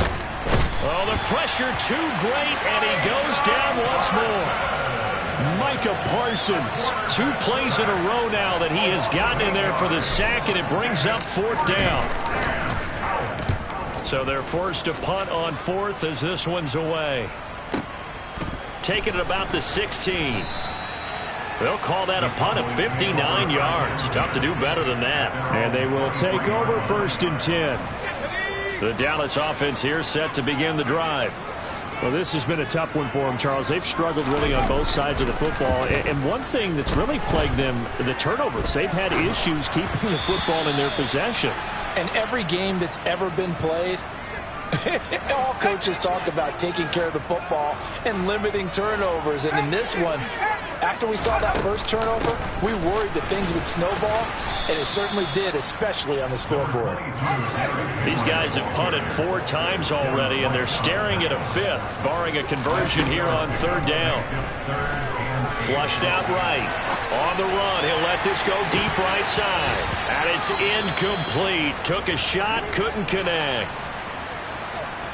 Oh, the pressure too great, and he goes down once more. Micah Parsons. 2 plays in a row now that he has gotten in there for the sack, and it brings up 4th down. So they're forced to punt on 4th as this one's away. Taking it about the 16. They'll call that a punt of 59 yards. Tough to do better than that. And they will take over 1st and 10. The Dallas offense here set to begin the drive. Well, this has been a tough one for them, Charles. They've struggled really on both sides of the football. And one thing that's really plagued them, the turnovers. They've had issues keeping the football in their possession. And every game that's ever been played, all coaches talk about taking care of the football and limiting turnovers. And in this one, after we saw that first turnover, we worried that things would snowball, and it certainly did, especially on the scoreboard. These guys have punted 4 times already, and they're staring at a 5th, barring a conversion here on 3rd down. Flushed out right. On the run, he'll let this go deep right side. And it's incomplete. Took a shot, couldn't connect.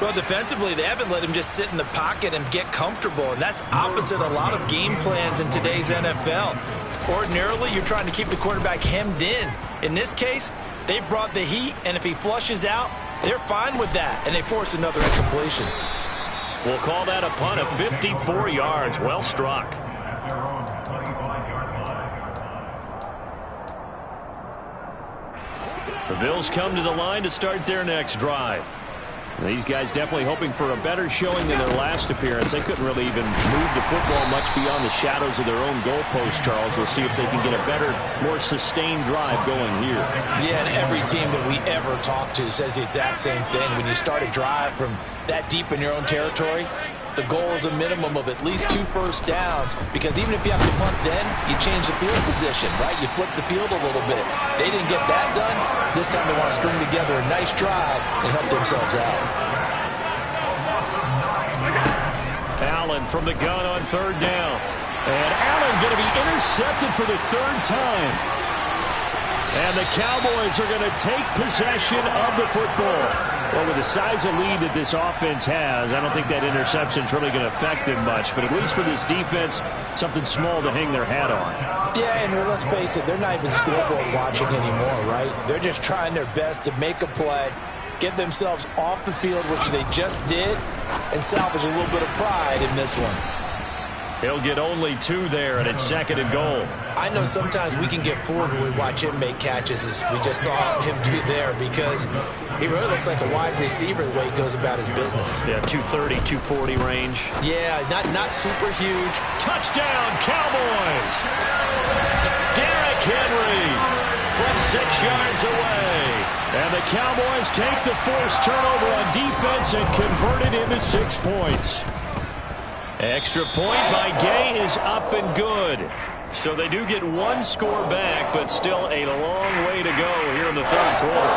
Well, defensively, they haven't let him just sit in the pocket and get comfortable, and that's opposite a lot of game plans in today's NFL. Ordinarily, you're trying to keep the quarterback hemmed in. In this case, they brought the heat, and if he flushes out, they're fine with that, and they force another incompletion. We'll call that a punt of 54 yards. Well struck. The Bills come to the line to start their next drive. These guys definitely hoping for a better showing than their last appearance. They couldn't really even move the football much beyond the shadows of their own goalpost, Charles. We'll see if they can get a better, more sustained drive going here. Yeah, and every team that we ever talk to says the exact same thing. When you start a drive from that deep in your own territory, the goal is a minimum of at least 2 first downs, because even if you have to punt then, you change the field position, right? You flip the field a little bit. They didn't get that done. This time they want to string together a nice drive and help themselves out. Allen from the gun on 3rd down. And Allen going to be intercepted for the 3rd time. And the Cowboys are going to take possession of the football. Well, with the size of lead that this offense has, I don't think that interception is really going to affect them much. But at least for this defense, something small to hang their hat on. Yeah, and let's face it, they're not even scoreboard watching anymore, right? They're just trying their best to make a play, get themselves off the field, which they just did, and salvage a little bit of pride in this one. He'll get only 2 there, and it's 2nd and goal. I know sometimes we can get fooled when we watch him make catches, as we just saw him do there, because he really looks like a wide receiver the way he goes about his business. Yeah, 230, 240 range. Yeah, not super huge. Touchdown, Cowboys! Derrick Henry from 6 yards away. And the Cowboys take the forced turnover on defense and convert it into 6 points. Extra point by Gay is up and good. So they do get 1 score back, but still a long way to go here in the 3rd quarter.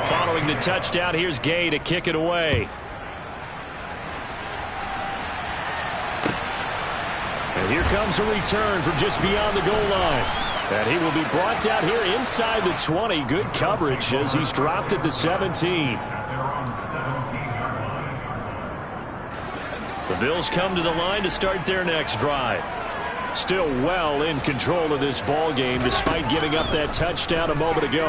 Following the touchdown, here's Gay to kick it away. And here comes a return from just beyond the goal line. And he will be brought down here inside the 20. Good coverage as he's dropped at the 17. The Bills come to the line to start their next drive. Still well in control of this ball game despite giving up that touchdown a moment ago.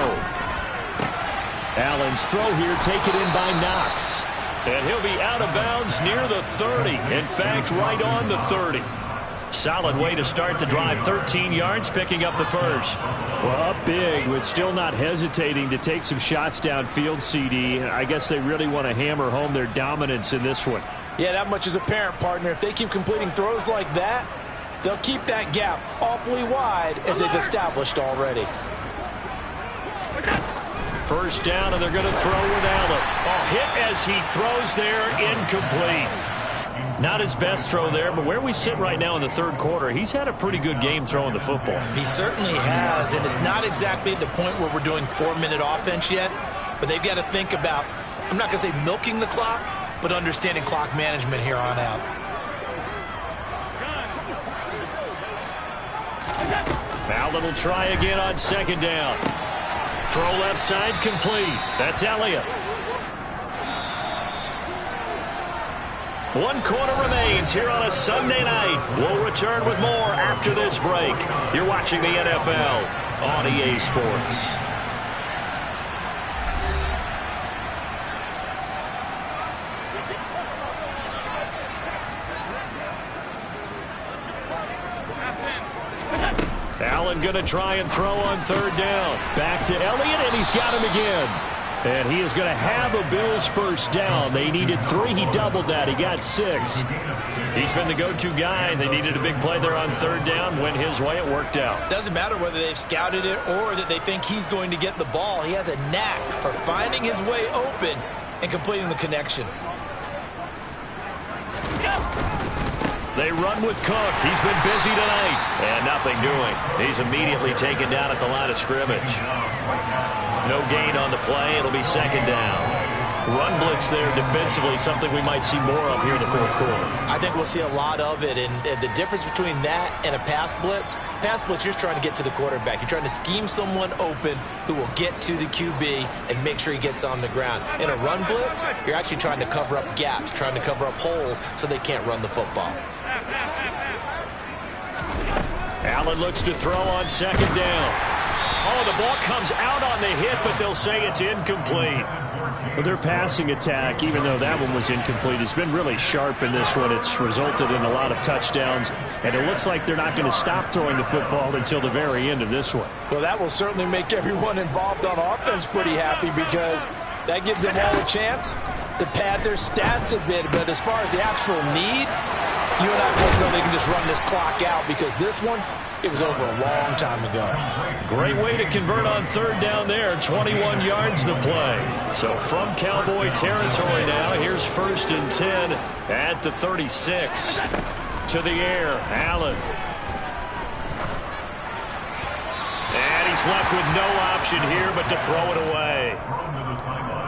Allen's throw here taken in by Knox. And he'll be out of bounds near the 30. In fact, right on the 30. Solid way to start the drive. 13 yards, picking up the first. Well, up big, but still not hesitating to take some shots downfield, CD. I guess they really want to hammer home their dominance in this one. Yeah, that much is apparent, partner. If they keep completing throws like that, they'll keep that gap awfully wide as they've established already. First down, and they're going to throw with Allen. Oh, hit as he throws there, incomplete. Not his best throw there, but where we sit right now in the 3rd quarter, he's had a pretty good game throwing the football. He certainly has, and it's not exactly at the point where we're doing 4-minute offense yet, but they've got to think about, I'm not going to say milking the clock, but understanding clock management here on out. Allen will try again on 2nd down. Throw left side complete. That's Elliott. 1 quarter remains here on a Sunday night. We'll return with more after this break. You're watching the NFL on EA Sports. Allen going to try and throw on 3rd down. Back to Elliott, and he's got him again. And he is going to have a Bills first down. They needed 3. He doubled that. He got 6. He's been the go-to guy. They needed a big play there on 3rd down. Went his way. It worked out. Doesn't matter whether they've scouted it or that they think he's going to get the ball. He has a knack for finding his way open and completing the connection. They run with Cook. He's been busy tonight. And nothing doing. He's immediately taken down at the line of scrimmage. No gain on the play. It'll be 2nd down. Run blitz there defensively, something we might see more of here in the 4th quarter. I think we'll see a lot of it, and the difference between that and a pass blitz, you're just trying to get to the quarterback. You're trying to scheme someone open who will get to the QB and make sure he gets on the ground. In a run blitz, you're actually trying to cover up gaps, trying to cover up holes so they can't run the football. Allen looks to throw on 2nd down. Oh, the ball comes out on the hit, but they'll say it's incomplete. But their passing attack, even though that one was incomplete, has been really sharp in this one. It's resulted in a lot of touchdowns, and it looks like they're not going to stop throwing the football until the very end of this one. Well, that will certainly make everyone involved on offense pretty happy because that gives them all a chance to pad their stats a bit. But as far as the actual need, you and I both know they can just run this clock out because this one, it was over a long time ago. Great way to convert on 3rd down there. 21 yards the play. So from Cowboy territory now, here's 1st and 10 at the 36. To the air, Allen. And he's left with no option here but to throw it away.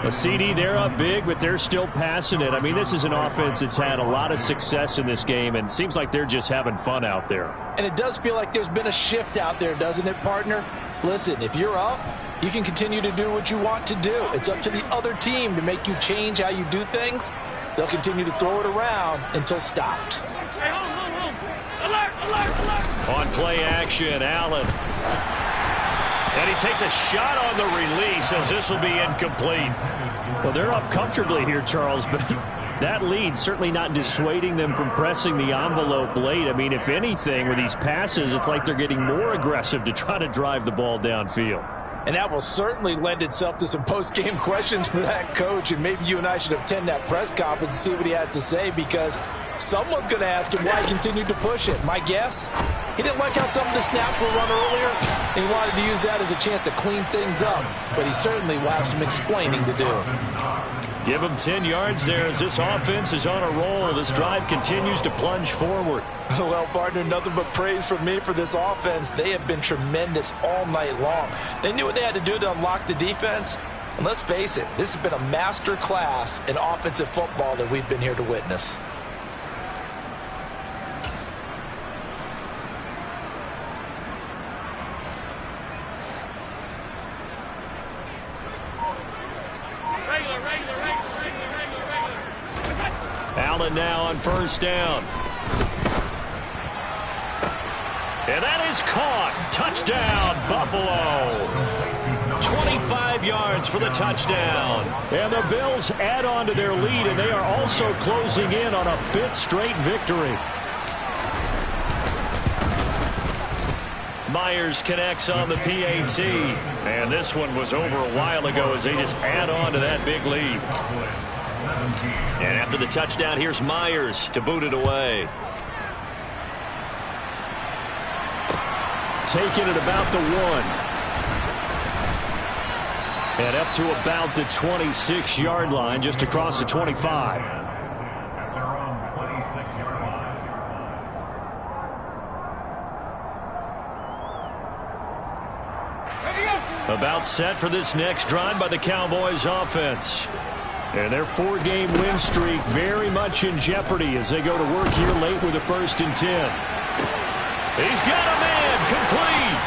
A CD, they're up big, but they're still passing it. I mean, this is an offense that's had a lot of success in this game, and it seems like they're just having fun out there. And it does feel like there's been a shift out there, doesn't it, partner? Listen, if you're up, you can continue to do what you want to do. It's up to the other team to make you change how you do things. They'll continue to throw it around until stopped. On play action, Allen. And he takes a shot on the release as this will be incomplete. Well, they're up comfortably here, Charles, but that lead certainly not dissuading them from pressing the envelope late. I mean, if anything, with these passes, it's like they're getting more aggressive to try to drive the ball downfield. And that will certainly lend itself to some post-game questions for that coach. And maybe you and I should attend that press conference and see what he has to say, because someone's going to ask him why he continued to push it. My guess, he didn't like how some of the snaps were run earlier. He wanted to use that as a chance to clean things up. But he certainly will have some explaining to do. Give him 10 yards there as this offense is on a roll. This drive continues to plunge forward. Well, partner, nothing but praise from me for this offense. They have been tremendous all night long. They knew what they had to do to unlock the defense. And let's face it, this has been a master class in offensive football that we've been here to witness. Allen now on first down. And that is caught. Touchdown, Buffalo. 25 yards for the touchdown. And the Bills add on to their lead, and they are also closing in on a 5th straight victory. Myers connects on the PAT. And this one was over a while ago as they just add on to that big lead. And after the touchdown, here's Myers to boot it away. Taking it about the 1. And up to about the 26-yard line, just across the 25. At their own 26-yard line. About set for this next drive by the Cowboys offense. And their 4-game win streak very much in jeopardy as they go to work here late with a 1st and 10. He's got a man complete.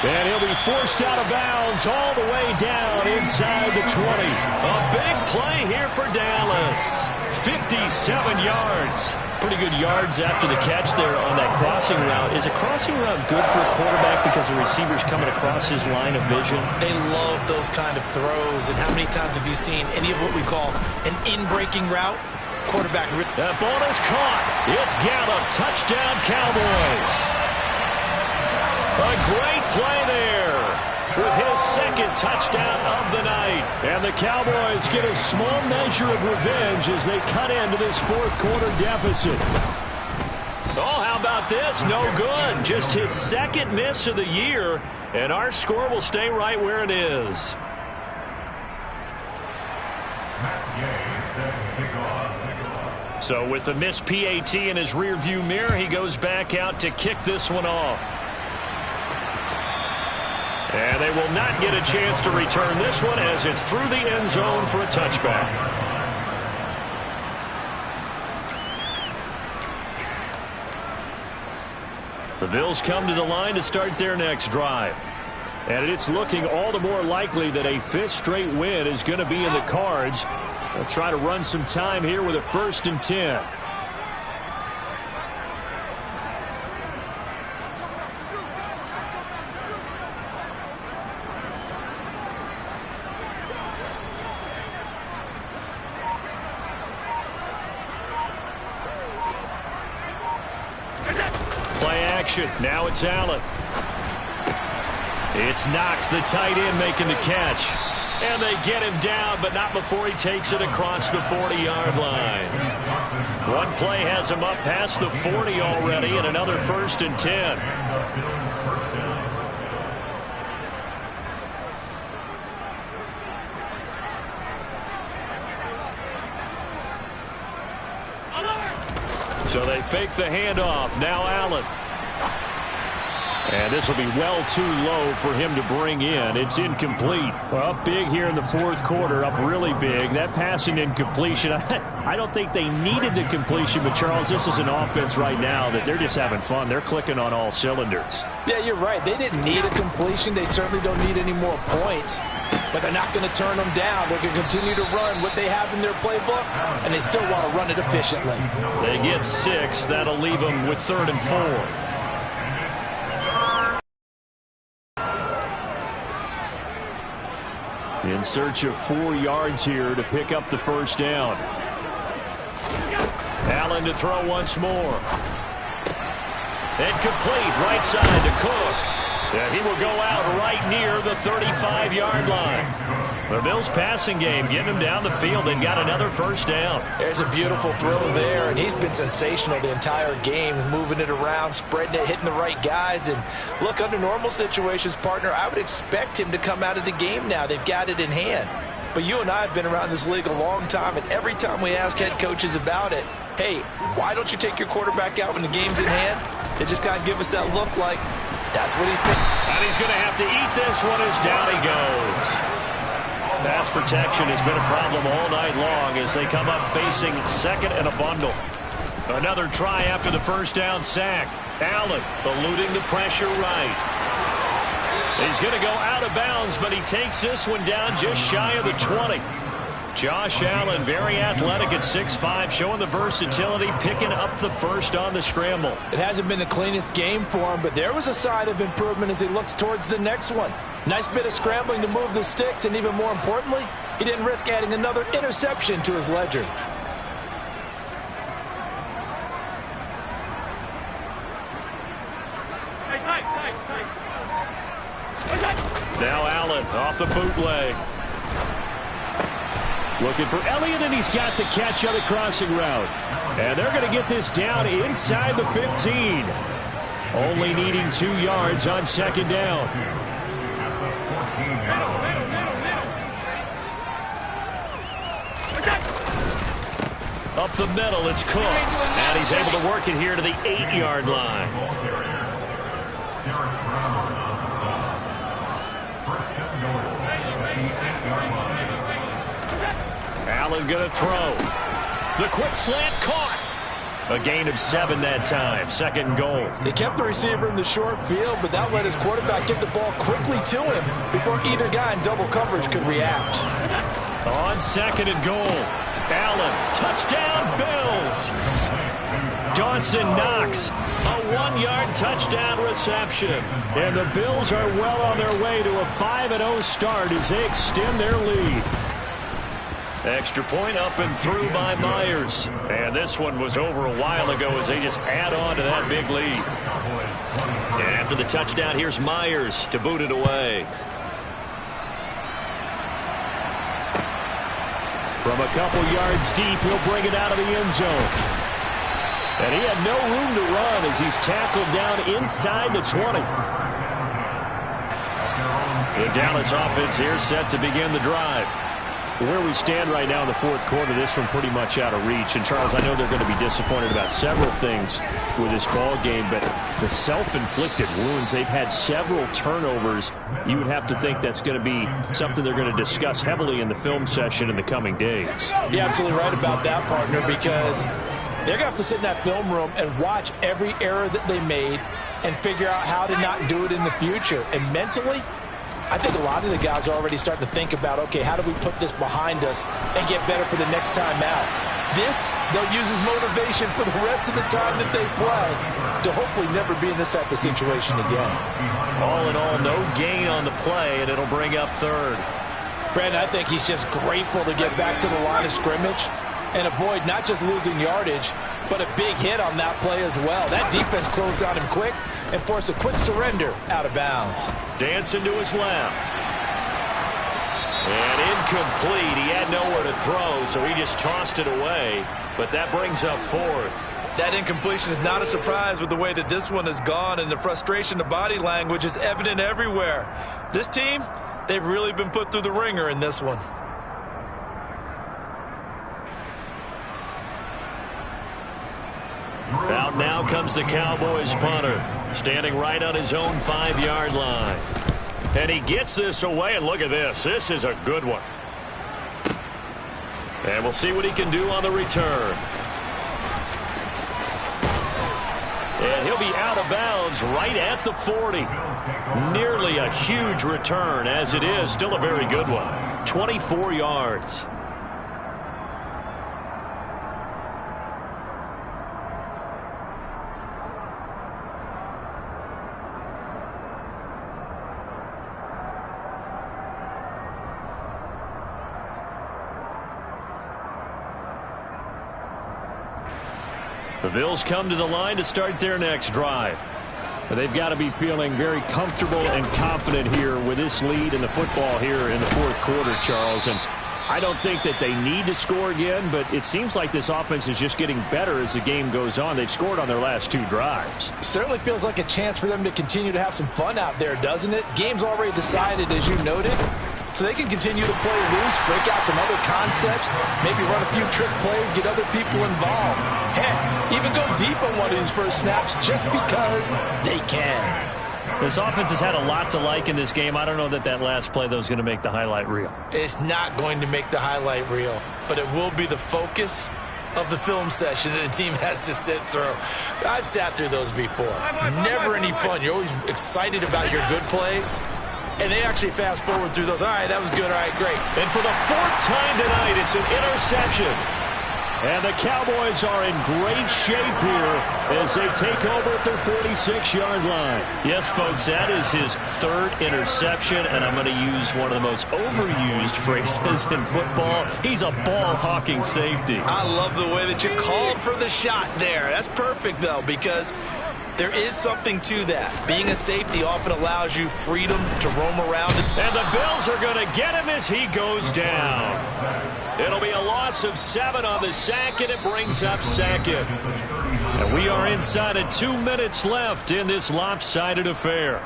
And he'll be forced out of bounds all the way down inside the 20. A big play here for Dallas. 57 yards. Pretty good yards after the catch there on that crossing route. Is a crossing route good for a quarterback because the receiver's coming across his line of vision? They love those kind of throws. And how many times have you seen any of what we call an in-breaking route? Quarterback. That ball is caught. It's Gallup. Touchdown, Cowboys. A great play there with his 2nd touchdown of the night. And the Cowboys get a small measure of revenge as they cut into this 4th quarter deficit. Oh, how about this? No good. Just his 2nd miss of the year, and our score will stay right where it is. So with the missed PAT in his rearview mirror, he goes back out to kick this one off. And they will not get a chance to return this one as it's through the end zone for a touchback. The Bills come to the line to start their next drive. And it's looking all the more likely that a 5th straight win is going to be in the cards. They'll try to run some time here with a 1st and 10. Play action. Now it's Allen. It's Knox, the tight end, making the catch. And they get him down, but not before he takes it across the 40-yard line. One play has him up past the 40 already, and another 1st and 10. So they fake the handoff. Now Allen. And this will be well too low for him to bring in. It's incomplete. Well, up big here in the fourth quarter, up really big. That passing incompletion, I don't think they needed the completion, but Charles, this is an offense right now that they're just having fun. They're clicking on all cylinders. Yeah, you're right. They didn't need a completion. They certainly don't need any more points. But they're not going to turn them down. They're going to continue to run what they have in their playbook, and they still want to run it efficiently. They get 6. That'll leave them with 3rd and 4. In search of 4 yards here to pick up the first down. Allen to throw once more. Incomplete, right side to Cook. And he will go out right near the 35-yard line. The Bills' passing game getting him down the field. They've got another first down. There's a beautiful throw there, and he's been sensational the entire game, moving it around, spreading it, hitting the right guys. And look, under normal situations, partner, I would expect him to come out of the game now. They've got it in hand. But you and I have been around this league a long time, and every time we ask head coaches about it, hey, why don't you take your quarterback out when the game's in hand? They just kind of give us that look like that's what he's been. And he's going to have to eat this one as down he goes. Pass protection has been a problem all night long as they come up facing second and a bundle. Another try after the first down sack. Allen eluding the pressure right. He's going to go out of bounds, but he takes this one down just shy of the 20. Josh Allen, very athletic at 6'5", showing the versatility, picking up the first on the scramble. It hasn't been the cleanest game for him, but there was a sign of improvement as he looks towards the next one. Nice bit of scrambling to move the sticks, and even more importantly, he didn't risk adding another interception to his ledger. Now Allen off the bootleg. Looking for Elliott, and he's got the catch on the crossing route. And they're going to get this down inside the 15. Only needing 2 yards on second down. Up the middle, it's Cook. And he's able to work it here to the 8-yard line. Allen going to throw. The quick slant caught. A gain of 7 that time. Second and goal. They kept the receiver in the short field, but that let his quarterback get the ball quickly to him before either guy in double coverage could react. On second and goal. Allen, touchdown Bills. Dawson Knox, a 1-yard touchdown reception. And the Bills are well on their way to a 5-0 start as they extend their lead. Extra point up and through by Myers. And this one was over a while ago as they just add on to that big lead. And after the touchdown, here's Myers to boot it away. From a couple yards deep, he'll bring it out of the end zone. And he had no room to run as he's tackled down inside the 20. The Dallas offense here set to begin the drive. Where we stand right now in the fourth quarter, this one pretty much out of reach. And, Charles, I know they're going to be disappointed about several things with this ball game, but the self-inflicted wounds, they've had several turnovers. You would have to think that's going to be something they're going to discuss heavily in the film session in the coming days. You're absolutely right about that, partner, because they're going to have to sit in that film room and watch every error that they made and figure out how to not do it in the future. And mentally, I think a lot of the guys are already starting to think about, okay, how do we put this behind us and get better for the next time out? This, they'll use as motivation for the rest of the time that they play to hopefully never be in this type of situation again. All in all, no gain on the play, and it'll bring up third. Brandon, I think he's just grateful to get back to the line of scrimmage and avoid not just losing yardage, but a big hit on that play as well. That defense closed on him quick and forced a quick surrender out of bounds. Dancing to his left. And incomplete. He had nowhere to throw, so he just tossed it away. But that brings up fourth. That incompletion is not a surprise with the way that this one has gone, and the frustration, the body language is evident everywhere. This team, they've really been put through the ringer in this one. Out Out now comes the Cowboys punter, standing right on his own 5-yard line. And he gets this away, and look at this. This is a good one. And we'll see what he can do on the return. And he'll be out of bounds right at the 40. Nearly a huge return, as it is. Still a very good one. 24 yards. The Bills come to the line to start their next drive. They've got to be feeling very comfortable and confident here with this lead in the football here in the fourth quarter, Charles. And I don't think that they need to score again, but it seems like this offense is just getting better as the game goes on. They've scored on their last 2 drives. Certainly feels like a chance for them to continue to have some fun out there, doesn't it? Game's already decided, as you noted. So they can continue to play loose, break out some other concepts, maybe run a few trick plays, get other people involved. Heck, even go deep on one of these first snaps just because they can. This offense has had a lot to like in this game. I don't know that that last play, though, is going to make the highlight reel. It's not going to make the highlight reel, but it will be the focus of the film session that the team has to sit through. I've sat through those before. Never any fun. You're always excited about your good plays. And they actually fast forward through those. All right, that was good. All right, great. And for the 4th time tonight, it's an interception. And the Cowboys are in great shape here as they take over at their 46-yard line. Yes, folks, that is his 3rd interception, and I'm going to use one of the most overused phrases in football. He's a ball-hawking safety. I love the way that you called for the shot there. That's perfect, though, because there is something to that. Being a safety often allows you freedom to roam around. And the Bills are going to get him as he goes down. It'll be a loss of 7 on the sack, and it brings up 2nd. And we are inside of 2 minutes left in this lopsided affair.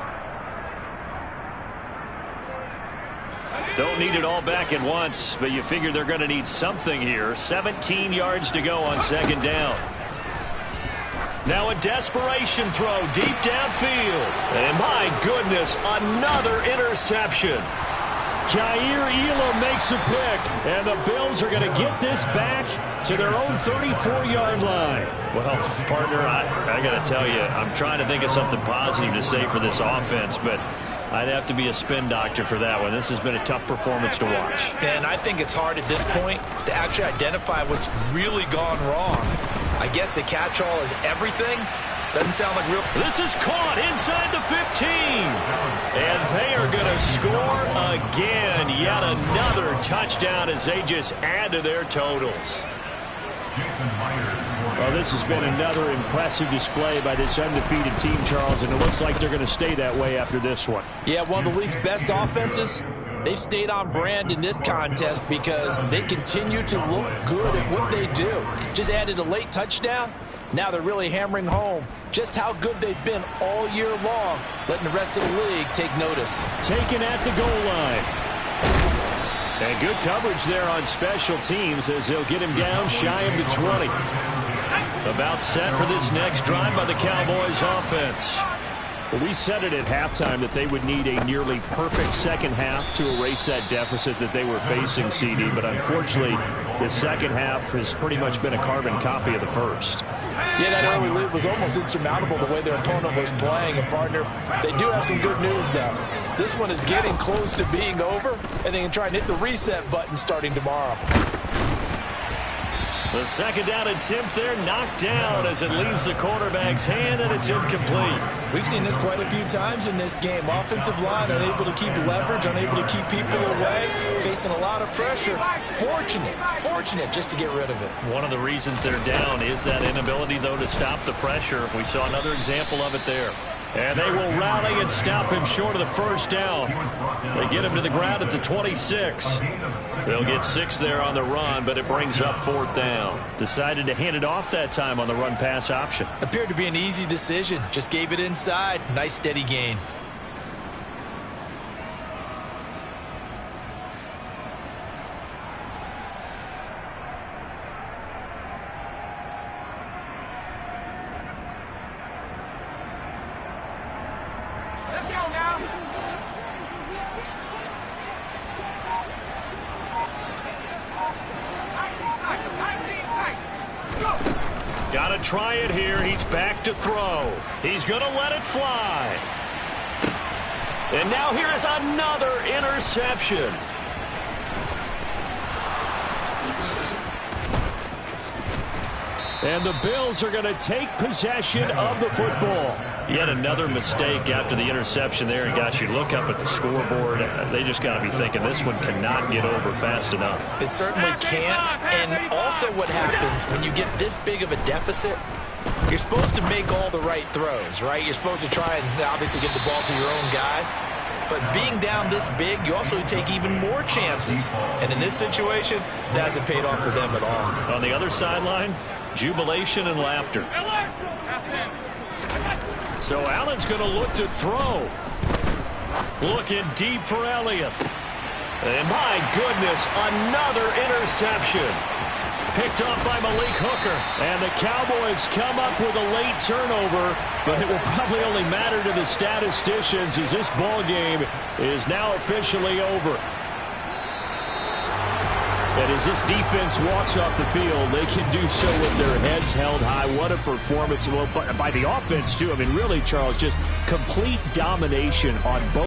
Don't need it all back at once, but you figure they're going to need something here. 17 yards to go on 2nd down. Now a desperation throw deep downfield. And my goodness, another interception. Jair Elam makes a pick, and the Bills are going to get this back to their own 34-yard line. Well, partner, I got to tell you, I'm trying to think of something positive to say for this offense, but I'd have to be a spin doctor for that one. This has been a tough performance to watch. And I think it's hard at this point to actually identify what's really gone wrong. I guess the catch-all is everything. Doesn't sound like real. This is caught inside the 15. And they are going to score again. Yet another touchdown as they just add to their totals. Well, this has been another impressive display by this undefeated team, Charles, and it looks like they're going to stay that way after this one. Yeah, one of the league's best offenses. They've stayed on brand in this contest because they continue to look good at what they do. Just added a late touchdown. Now they're really hammering home just how good they've been all year long, letting the rest of the league take notice. Taken at the goal line. And good coverage there on special teams as they'll get him down shy of the 20. About set for this next drive by the Cowboys offense. Well, we said it at halftime that they would need a nearly perfect second half to erase that deficit that they were facing, CD. But unfortunately, the second half has pretty much been a carbon copy of the first. Yeah, that early lead was almost insurmountable the way their opponent was playing. And, partner, they do have some good news, though. This one is getting close to being over, and they can try and hit the reset button starting tomorrow. The second down attempt there knocked down as it leaves the quarterback's hand, and it's incomplete. We've seen this quite a few times in this game. Offensive line unable to keep leverage, unable to keep people away, facing a lot of pressure. Fortunate just to get rid of it. One of the reasons they're down is that inability, though, to stop the pressure. We saw another example of it there. And they will rally and stop him short of the first down. They get him to the ground at the 26. They'll get 6 there on the run, but it brings up 4th down. Decided to hand it off that time on the run-pass option. Appeared to be an easy decision. Just gave it inside. Nice steady gain. to try it here. He's back to throw. He's going to let it fly. And now here is another interception. And the Bills are going to take possession of the football. Yet another mistake after the interception there. And, gosh, you look up at the scoreboard. They just got to be thinking this one cannot get over fast enough. It certainly can't. And also what happens when you get this big of a deficit, you're supposed to make all the right throws, right? You're supposed to try and obviously get the ball to your own guys. But being down this big, you also take even more chances. And in this situation, that hasn't paid off for them at all. On the other sideline, jubilation and laughter. So Allen's going to look to throw. Looking deep for Elliott. And my goodness, another interception. Picked off by Malik Hooker. And the Cowboys come up with a late turnover, but it will probably only matter to the statisticians as this ball game is now officially over. And as this defense walks off the field, they can do so with their heads held high. What a performance. Well, by the offense, too. I mean, really, Charles, just complete domination on both.